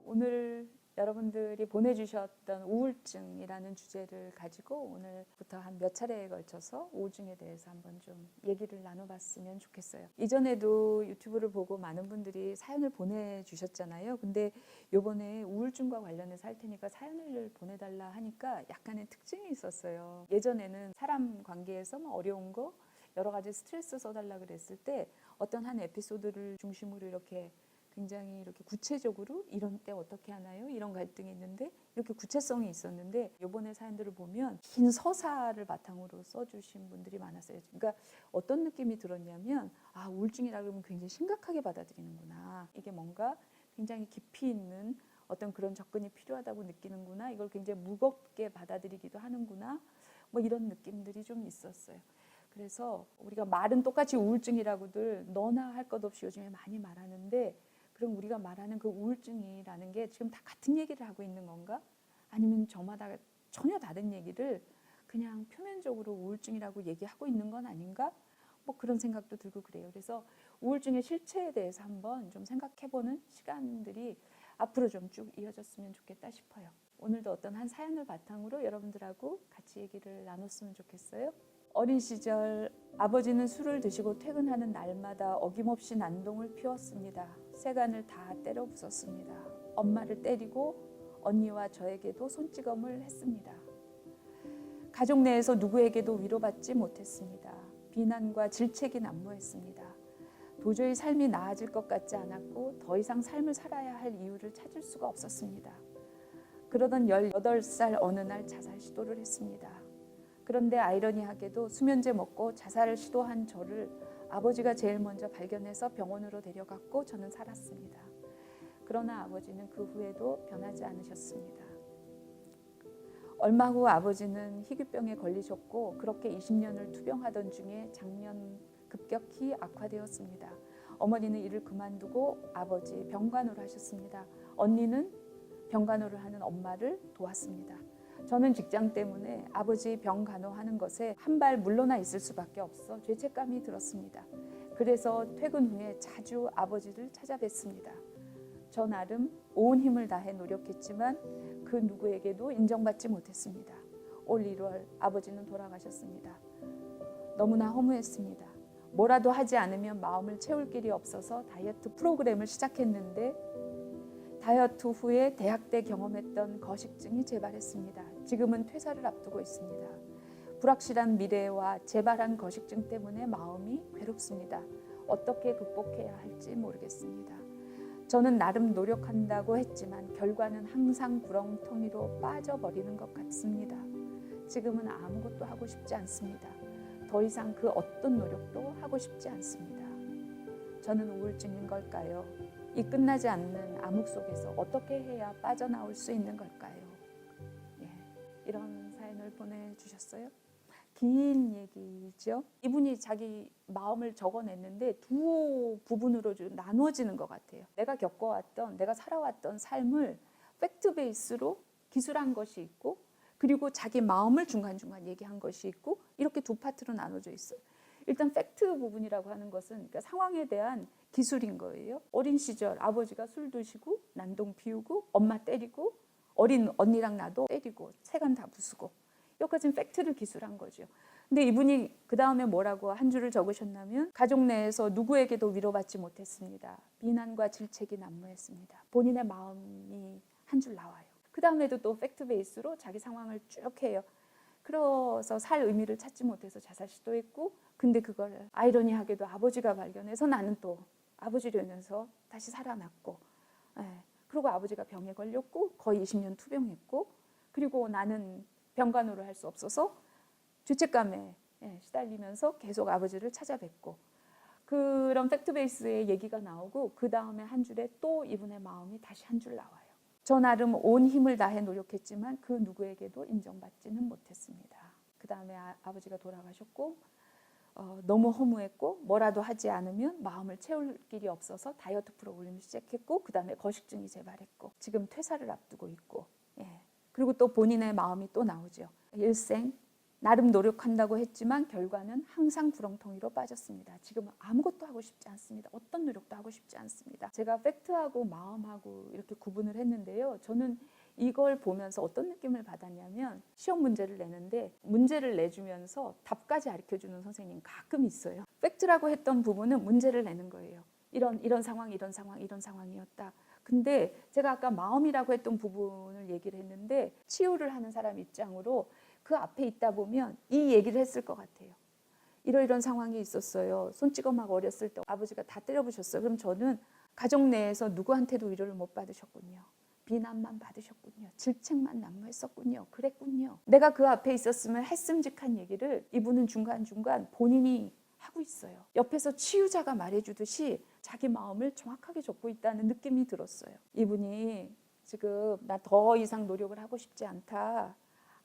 오늘 여러분들이 보내주셨던 우울증이라는 주제를 가지고 오늘부터 한 몇 차례에 걸쳐서 우울증에 대해서 한번 좀 얘기를 나눠봤으면 좋겠어요. 이전에도 유튜브를 보고 많은 분들이 사연을 보내주셨잖아요. 근데 요번에 우울증과 관련해서 할 테니까 사연을 보내달라 하니까 약간의 특징이 있었어요. 예전에는 사람 관계에서 뭐 어려운 거 여러 가지 스트레스 써달라 그랬을 때 어떤 한 에피소드를 중심으로 이렇게 굉장히 이렇게 구체적으로 이런 때 어떻게 하나요? 이런 갈등이 있는데 이렇게 구체성이 있었는데 이번에 사연들을 보면 긴 서사를 바탕으로 써주신 분들이 많았어요. 그러니까 어떤 느낌이 들었냐면 우울증이라 그러면 굉장히 심각하게 받아들이는구나. 이게 뭔가 굉장히 깊이 있는 어떤 그런 접근이 필요하다고 느끼는구나. 이걸 굉장히 무겁게 받아들이기도 하는구나. 뭐 이런 느낌들이 좀 있었어요. 그래서 우리가 말은 똑같이 우울증이라고들 너나 할 것 없이 요즘에 많이 말하는데 그럼 우리가 말하는 그 우울증이라는 게 지금 다 같은 얘기를 하고 있는 건가? 아니면 저마다 전혀 다른 얘기를 그냥 표면적으로 우울증이라고 얘기하고 있는 건 아닌가? 뭐 그런 생각도 들고 그래요. 그래서 우울증의 실체에 대해서 한번 좀 생각해보는 시간들이 앞으로 좀 쭉 이어졌으면 좋겠다 싶어요. 오늘도 어떤 한 사연을 바탕으로 여러분들하고 같이 얘기를 나눴으면 좋겠어요. 어린 시절 아버지는 술을 드시고 퇴근하는 날마다 어김없이 난동을 피웠습니다. 세간을 다 때려 부쉈습니다. 엄마를 때리고 언니와 저에게도 손찌검을 했습니다. 가족 내에서 누구에게도 위로받지 못했습니다. 비난과 질책이 난무했습니다. 도저히 삶이 나아질 것 같지 않았고 더 이상 삶을 살아야 할 이유를 찾을 수가 없었습니다. 그러던 18살 어느 날 자살 시도를 했습니다. 그런데 아이러니하게도 수면제 먹고 자살을 시도한 저를 아버지가 제일 먼저 발견해서 병원으로 데려갔고 저는 살았습니다. 그러나 아버지는 그 후에도 변하지 않으셨습니다. 얼마 후 아버지는 희귀병에 걸리셨고 그렇게 20년을 투병하던 중에 작년 급격히 악화되었습니다. 어머니는 일을 그만두고 아버지 병간호를 하셨습니다. 언니는 병간호를 하는 엄마를 도왔습니다. 저는 직장 때문에 아버지 병 간호하는 것에 한 발 물러나 있을 수밖에 없어 죄책감이 들었습니다. 그래서 퇴근 후에 자주 아버지를 찾아뵀습니다. 저 나름 온 힘을 다해 노력했지만 그 누구에게도 인정받지 못했습니다. 올 1월 아버지는 돌아가셨습니다. 너무나 허무했습니다. 뭐라도 하지 않으면 마음을 채울 길이 없어서 다이어트 프로그램을 시작했는데 다이어트 후에 대학 때 경험했던 거식증이 재발했습니다. 지금은 퇴사를 앞두고 있습니다. 불확실한 미래와 재발한 거식증 때문에 마음이 괴롭습니다. 어떻게 극복해야 할지 모르겠습니다. 저는 나름 노력한다고 했지만 결과는 항상 구렁텅이로 빠져버리는 것 같습니다. 지금은 아무것도 하고 싶지 않습니다. 더 이상 그 어떤 노력도 하고 싶지 않습니다. 저는 우울증인 걸까요? 이 끝나지 않는 암흑 속에서 어떻게 해야 빠져나올 수 있는 걸까요? 이런 사연을 보내주셨어요. 긴 얘기죠. 이분이 자기 마음을 적어냈는데 두 부분으로 좀 나누어지는 것 같아요. 내가 겪어왔던, 내가 살아왔던 삶을 팩트 베이스로 기술한 것이 있고 그리고 자기 마음을 중간중간 얘기한 것이 있고 이렇게 두 파트로 나눠져 있어요. 일단 팩트 부분이라고 하는 것은 그러니까 상황에 대한 기술인 거예요. 어린 시절 아버지가 술 드시고 난동 피우고 엄마 때리고 어린 언니랑 나도 때리고 세간 다 부수고 여기까지는 팩트를 기술한 거죠. 근데 이분이 그 다음에 뭐라고 한 줄을 적으셨냐면 가족 내에서 누구에게도 위로받지 못했습니다. 비난과 질책이 난무했습니다. 본인의 마음이 한 줄 나와요. 그 다음에도 또 팩트 베이스로 자기 상황을 쭉 해요. 그래서 살 의미를 찾지 못해서 자살 시도했고 근데 그걸 아이러니하게도 아버지가 발견해서 나는 또 아버지로 인해서 다시 살아났고 그리고 아버지가 병에 걸렸고 거의 20년 투병했고 그리고 나는 병간호를 할 수 없어서 죄책감에 시달리면서 계속 아버지를 찾아뵙고 그런 팩트 베이스의 얘기가 나오고 그 다음에 한 줄에 또 이분의 마음이 다시 한 줄 나와요. 저 나름 온 힘을 다해 노력했지만 그 누구에게도 인정받지는 못했습니다. 그 다음에 아버지가 돌아가셨고 너무 허무했고 뭐라도 하지 않으면 마음을 채울 길이 없어서 다이어트 프로그램을 시작했고 그 다음에 거식증이 재발했고 지금 퇴사를 앞두고 있고 그리고 또 본인의 마음이 또 나오죠. 일생 나름 노력한다고 했지만 결과는 항상 구렁텅이로 빠졌습니다. 지금 아무것도 하고 싶지 않습니다. 어떤 노력도 하고 싶지 않습니다. 제가 팩트하고 마음하고 이렇게 구분을 했는데요. 저는 이걸 보면서 어떤 느낌을 받았냐면 시험 문제를 내는데 문제를 내주면서 답까지 가르쳐주는 선생님 가끔 있어요. 팩트라고 했던 부분은 문제를 내는 거예요. 이런 상황, 이런 상황, 이런 상황이었다. 근데 제가 아까 마음이라고 했던 부분을 얘기를 했는데 치유를 하는 사람 입장으로 그 앞에 있다 보면 이 얘기를 했을 것 같아요. 이런 상황이 있었어요. 손찌검하고 어렸을 때 아버지가 다 때려부셨어요. 그럼 저는 가족 내에서 누구한테도 위로를 못 받으셨군요. 비난만 받으셨군요. 질책만 난무했었군요. 그랬군요. 내가 그 앞에 있었으면 했음직한 얘기를 이분은 중간중간 본인이 하고 있어요. 옆에서 치유자가 말해주듯이 자기 마음을 정확하게 적고 있다는 느낌이 들었어요. 이분이 지금 나 더 이상 노력을 하고 싶지 않다.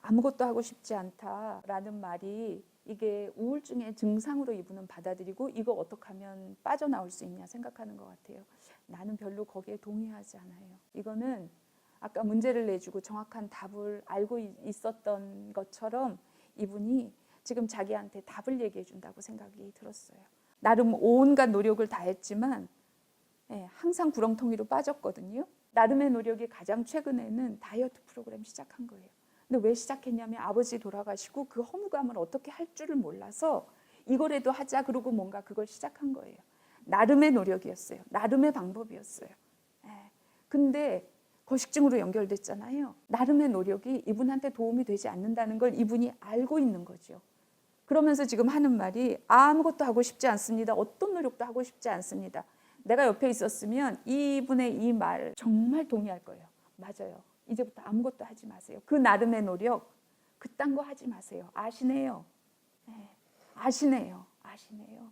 아무것도 하고 싶지 않다라는 말이 이게 우울증의 증상으로 이분은 받아들이고 이거 어떻게 하면 빠져나올 수 있냐 생각하는 것 같아요. 나는 별로 거기에 동의하지 않아요. 이거는 아까 문제를 내주고 정확한 답을 알고 있었던 것처럼 이분이 지금 자기한테 답을 얘기해 준다고 생각이 들었어요. 나름 온갖 노력을 다했지만 항상 구렁텅이로 빠졌거든요. 나름의 노력이 가장 최근에는 다이어트 프로그램 시작한 거예요. 근데 왜 시작했냐면 아버지 돌아가시고 그 허무감을 어떻게 할 줄을 몰라서 이거라도 하자 그러고 뭔가 그걸 시작한 거예요. 나름의 노력이었어요. 나름의 방법이었어요. 근데 거식증으로 연결됐잖아요. 나름의 노력이 이분한테 도움이 되지 않는다는 걸 이분이 알고 있는 거죠. 그러면서 지금 하는 말이 아무것도 하고 싶지 않습니다. 어떤 노력도 하고 싶지 않습니다. 내가 옆에 있었으면 이분의 이 말 정말 동의할 거예요. 맞아요. 이제부터 아무것도 하지 마세요. 그 나름의 노력 그딴 거 하지 마세요. 아시네요. 아시네요. 아시네요.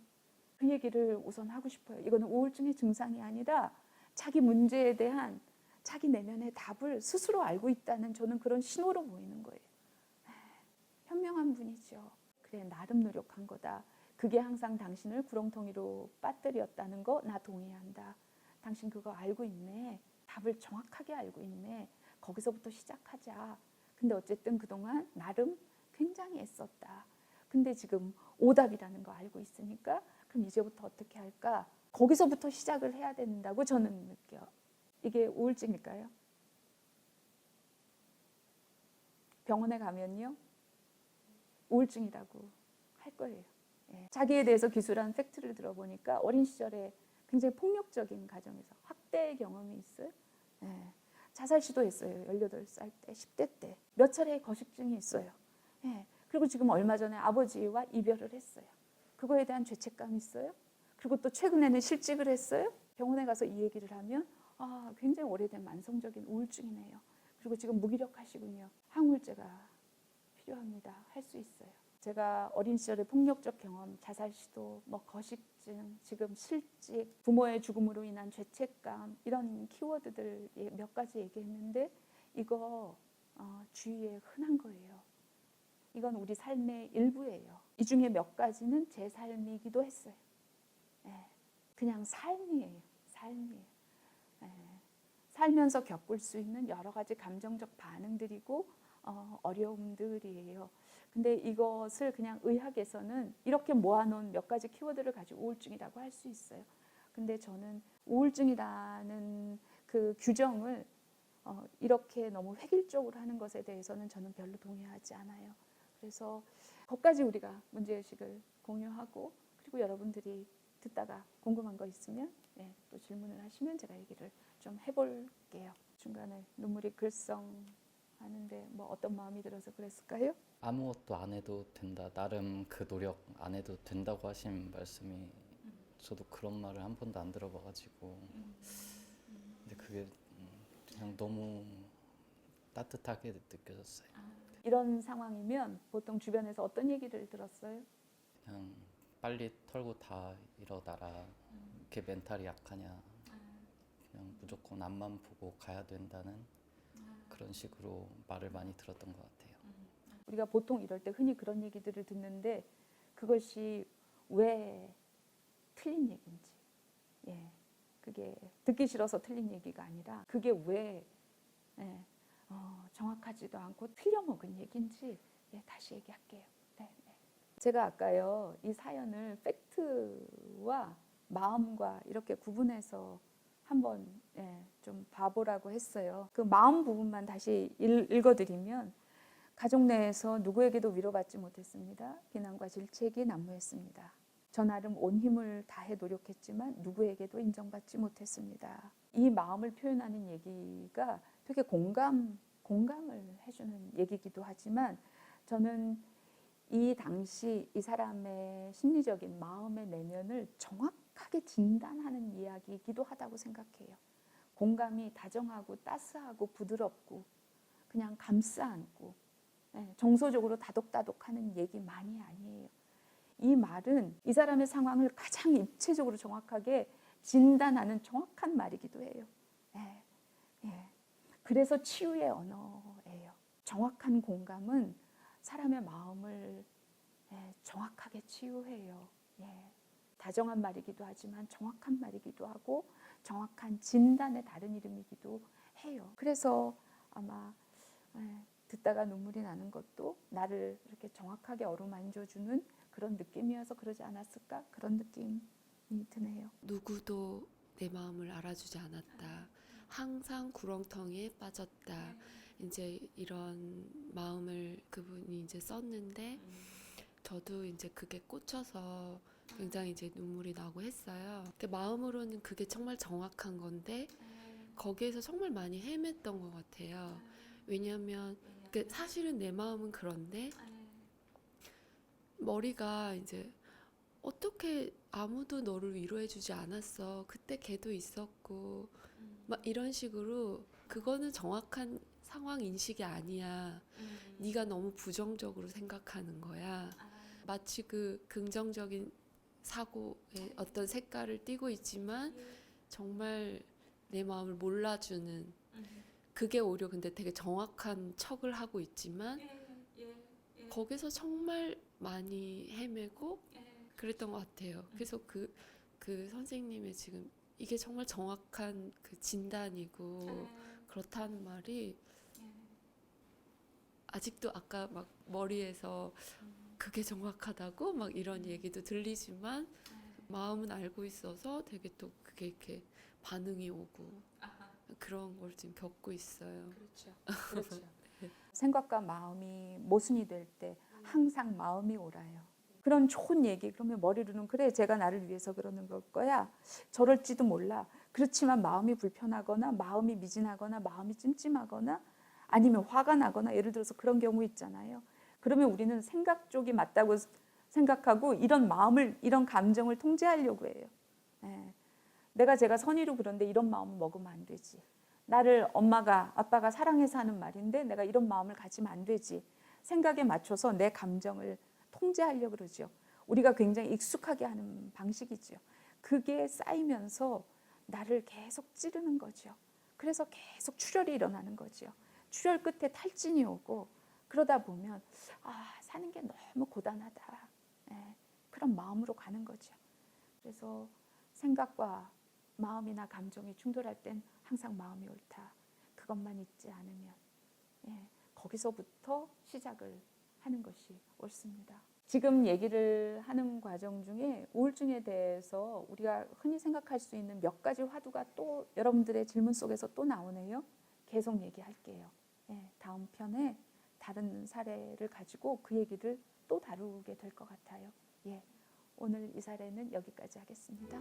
그 얘기를 우선 하고 싶어요. 이거는 우울증의 증상이 아니라 자기 문제에 대한 자기 내면의 답을 스스로 알고 있다는 저는 그런 신호로 보이는 거예요. 현명한 분이죠. 그래, 나름 노력한 거다. 그게 항상 당신을 구렁텅이로 빠뜨렸다는 거 나 동의한다. 당신 그거 알고 있네. 답을 정확하게 알고 있네. 거기서부터 시작하자. 근데 어쨌든 그동안 나름 굉장히 애썼다. 근데 지금 오답이라는 거 알고 있으니까 그럼 이제부터 어떻게 할까? 거기서부터 시작을 해야 된다고 저는 느껴요. 이게 우울증일까요? 병원에 가면요. 우울증이라고 할 거예요. 자기에 대해서 기술한 팩트를 들어보니까 어린 시절에 굉장히 폭력적인 가정에서 학대 경험이 있어요. 자살 시도했어요. 18살 때, 10대 때. 몇 차례 거식증이 있어요. 그리고 지금 얼마 전에 아버지와 이별을 했어요. 그거에 대한 죄책감이 있어요. 그리고 또 최근에는 실직을 했어요. 병원에 가서 이 얘기를 하면 굉장히 오래된 만성적인 우울증이네요. 그리고 지금 무기력하시군요. 항우울제가 필요합니다. 할 수 있어요. 제가 어린 시절에 폭력적 경험, 자살 시도, 거식증, 지금 실직, 부모의 죽음으로 인한 죄책감 이런 키워드들 몇 가지 얘기했는데 이거 주위에 흔한 거예요. 이건 우리 삶의 일부예요. 이 중에 몇 가지는 제 삶이기도 했어요. 그냥 삶이에요. 삶이에요. 살면서 겪을 수 있는 여러 가지 감정적 반응들이고 어려움들이에요. 근데 이것을 그냥 의학에서는 이렇게 모아놓은 몇 가지 키워드를 가지고 우울증이라고 할 수 있어요. 근데 저는 우울증이라는 그 규정을 이렇게 너무 획일적으로 하는 것에 대해서는 저는 별로 동의하지 않아요. 그래서 거기까지 우리가 문제의식을 공유하고 그리고 여러분들이 듣다가 궁금한 거 있으면 또 질문을 하시면 제가 얘기를 좀 해볼게요. 중간에 눈물이 글썽하는데 어떤 마음이 들어서 그랬을까요? 아무것도 안 해도 된다. 나름 그 노력 안 해도 된다고 하신 말씀이 저도 그런 말을 한 번도 안 들어봐가지고 근데 그게 그냥 너무 따뜻하게 느껴졌어요. 이런 상황이면 보통 주변에서 어떤 얘기를 들었어요? 그냥 빨리 털고 다 일어나라. 이렇게 멘탈이 약하냐. 그냥 무조건 앞만 보고 가야 된다는 그런 식으로 말을 많이 들었던 것 같아요. 우리가 보통 이럴 때 흔히 그런 얘기들을 듣는데 그것이 왜 틀린 얘기인지, 그게 듣기 싫어서 틀린 얘기가 아니라 그게 왜 정확하지도 않고 틀려먹은 얘기인지 다시 얘기할게요. 제가 아까요, 이 사연을 팩트와 마음과 이렇게 구분해서 한번 좀 봐보라고 했어요. 그 마음 부분만 다시 읽어드리면, 가족 내에서 누구에게도 위로받지 못했습니다. 비난과 질책이 난무했습니다. 저 나름 온 힘을 다해 노력했지만 누구에게도 인정받지 못했습니다. 이 마음을 표현하는 얘기가 되게 공감을 해주는 얘기이기도 하지만, 저는 이 당시 이 사람의 심리적인 마음의 내면을 정확하게 진단하는 이야기이기도 하다고 생각해요. 공감이 다정하고 따스하고 부드럽고 그냥 감싸 안고 정서적으로 다독다독하는 얘기만이 아니에요. 이 말은 이 사람의 상황을 가장 입체적으로 정확하게 진단하는 정확한 말이기도 해요. 그래서 치유의 언어예요. 정확한 공감은 사람의 마음을 정확하게 치유해요. 다정한 말이기도 하지만 정확한 말이기도 하고 정확한 진단의 다른 이름이기도 해요. 그래서 아마 듣다가 눈물이 나는 것도 나를 이렇게 정확하게 어루만져주는 그런 느낌이어서 그러지 않았을까? 그런 느낌이 드네요. 누구도 내 마음을 알아주지 않았다. 항상 구렁텅이에 빠졌다. 이제 이런 마음을 그분이 이제 썼는데 저도 이제 그게 꽂혀서 굉장히 이제 눈물이 나고 했어요. 근데 마음으로는 그게 정말 정확한 건데 거기에서 정말 많이 헤맸던 것 같아요. 왜냐하면 사실은 내 마음은 그런데 머리가 이제 어떻게 아무도 너를 위로해주지 않았어. 그때 걔도 있었고 막 이런 식으로 그거는 정확한 상황 인식이 아니야. 네가 너무 부정적으로 생각하는 거야. 마치 그 긍정적인 사고의 어떤 색깔을 띠고 있지만 정말 내 마음을 몰라주는 그게 오히려 근데 되게 정확한 척을 하고 있지만 거기서 정말 많이 헤매고 그랬던 것 같아요. 그래서 그 선생님의 지금 이게 정말 정확한 그 진단이고 그렇다는 말이 아직도 아까 막 머리에서 그게 정확하다고 막 이런 얘기도 들리지만 마음은 알고 있어서 되게 또 그게 이렇게 반응이 오고 그런 걸 지금 겪고 있어요. 그렇죠. 생각과 마음이 모순이 될 때 항상 마음이 옳아요. 그런 좋은 얘기, 그러면 머리로는 그래, 제가 나를 위해서 그러는 걸 거야. 저럴지도 몰라. 그렇지만 마음이 불편하거나 마음이 미진하거나 마음이 찜찜하거나 아니면 화가 나거나 예를 들어서 그런 경우 있잖아요. 그러면 우리는 생각 쪽이 맞다고 생각하고 이런 마음을, 이런 감정을 통제하려고 해요. 제가 선의로 그런데 이런 마음을 먹으면 안 되지. 나를 엄마가 아빠가 사랑해서 하는 말인데 내가 이런 마음을 가지면 안 되지. 생각에 맞춰서 내 감정을 통제하려고 그러죠. 우리가 굉장히 익숙하게 하는 방식이죠. 그게 쌓이면서 나를 계속 찌르는 거죠. 그래서 계속 출혈이 일어나는 거죠. 출혈 끝에 탈진이 오고 그러다 보면 사는 게 너무 고단하다. 그런 마음으로 가는 거죠. 그래서 생각과 마음이나 감정이 충돌할 땐 항상 마음이 옳다. 그것만 잊지 않으면 거기서부터 시작을 하는 것이 옳습니다. 지금 얘기를 하는 과정 중에 우울증에 대해서 우리가 흔히 생각할 수 있는 몇 가지 화두가 또 여러분들의 질문 속에서 또 나오네요. 계속 얘기할게요. 다음 편에 다른 사례를 가지고 그 얘기를 또 다루게 될 것 같아요. 오늘 이 사례는 여기까지 하겠습니다.